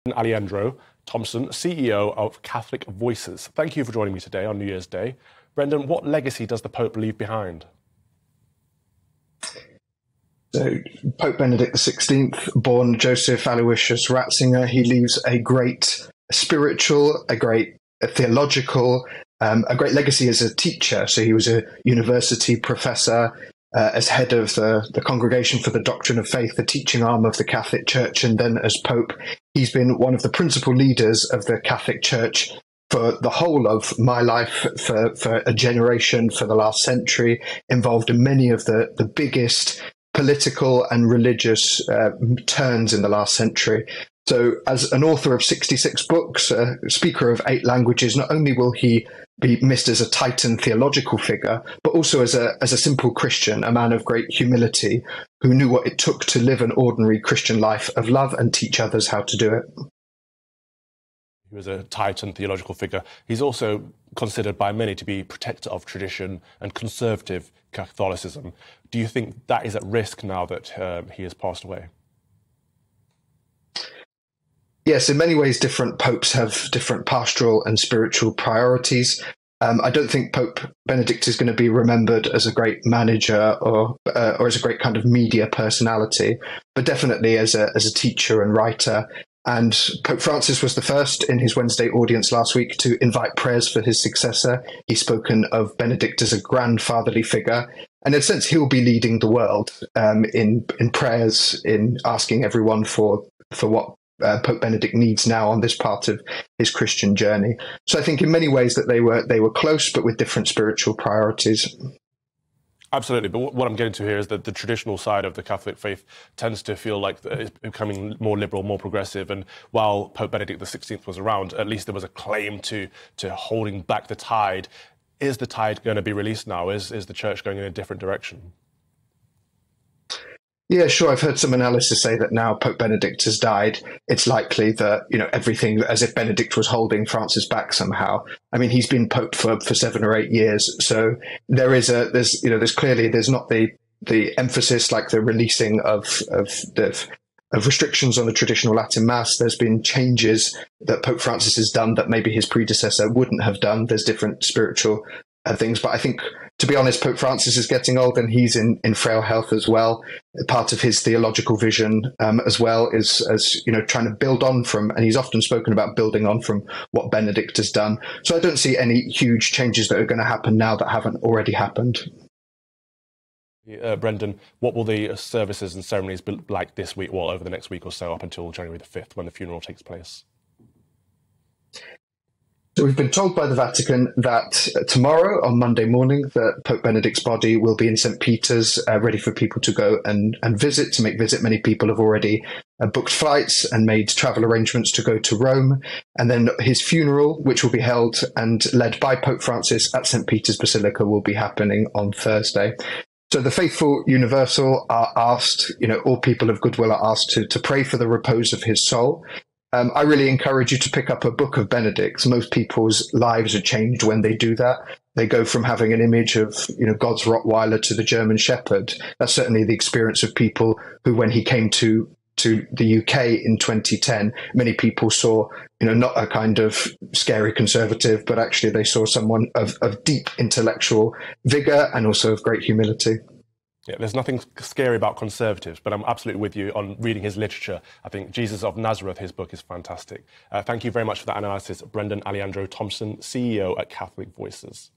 Alejandro Thompson, CEO of Catholic Voices. Thank you for joining me today on New Year's Day. Brenden, what legacy does the Pope leave behind? So, Pope Benedict XVI, born Joseph Aloysius Ratzinger, he leaves a great spiritual, a great theological, a great legacy as a teacher. So he was a university professor, as head of the Congregation for the Doctrine of Faith, the teaching arm of the Catholic Church, and then as Pope, he's been one of the principal leaders of the Catholic Church for the whole of my life, for a generation, for the last century, involved in many of the biggest political and religious turns in the last century. So as an author of 66 books, a speaker of 8 languages, not only will he be missed as a titan theological figure, but also as a simple Christian, a man of great humility, who knew what it took to live an ordinary Christian life of love and teach others how to do it. He was a titan theological figure. He's also considered by many to be protector of tradition and conservative Catholicism. Do you think that is at risk now that he has passed away? Yes, in many ways, different popes have different pastoral and spiritual priorities. I don't think Pope Benedict is going to be remembered as a great manager or as a great kind of media personality, but definitely as a teacher and writer. And Pope Francis was the first in his Wednesday audience last week to invite prayers for his successor. He's spoken of Benedict as a grandfatherly figure. And in a sense, he'll be leading the world in prayers, in asking everyone for what Pope Benedict needs now on this part of his Christian journey. So I think in many ways that they were close, but with different spiritual priorities. Absolutely, but what I'm getting to here is that the traditional side of the Catholic faith tends to feel like it's becoming more liberal, more progressive, and while Pope Benedict XVI was around, at least there was a claim to holding back the tide. Is the tide going to be released now? Is the Church going in a different direction? Yeah, sure. I've heard some analysis say that now Pope Benedict has died, it's likely that, everything, as if Benedict was holding Francis back somehow. I mean, he's been Pope for 7 or 8 years. So there's clearly not the emphasis like the releasing of restrictions on the traditional Latin Mass. There's been changes that Pope Francis has done that maybe his predecessor wouldn't have done. There's different spiritual things. But I think, to be honest, Pope Francis is getting old and he's in frail health as well. Part of his theological vision as well is trying to build on from, and he's often spoken about building on from what Benedict has done. So I don't see any huge changes that are going to happen now that haven't already happened. Brenden, what will the services and ceremonies be like this week, well, over the next week or so, up until January the 5th, when the funeral takes place? So we've been told by the Vatican that tomorrow, on Monday morning, that Pope Benedict's body will be in St. Peter's, ready for people to go and visit, to make visit. Many people have already booked flights and made travel arrangements to go to Rome. And then his funeral, which will be held and led by Pope Francis at St. Peter's Basilica, will be happening on Thursday. So the faithful universal are asked, all people of goodwill are asked to pray for the repose of his soul. I really encourage you to pick up a book of Benedict's. Most people's lives are changed when they do that. They go from having an image of, God's Rottweiler to the German Shepherd. That's certainly the experience of people who, when he came to the UK in 2010, many people saw, not a kind of scary conservative, but actually they saw someone of deep intellectual vigor and also of great humility. Yeah, there's nothing scary about conservatives, but I'm absolutely with you on reading his literature. I think Jesus of Nazareth, his book, is fantastic. Thank you very much for that analysis, Brenden Alejandro Thompson, CEO at Catholic Voices.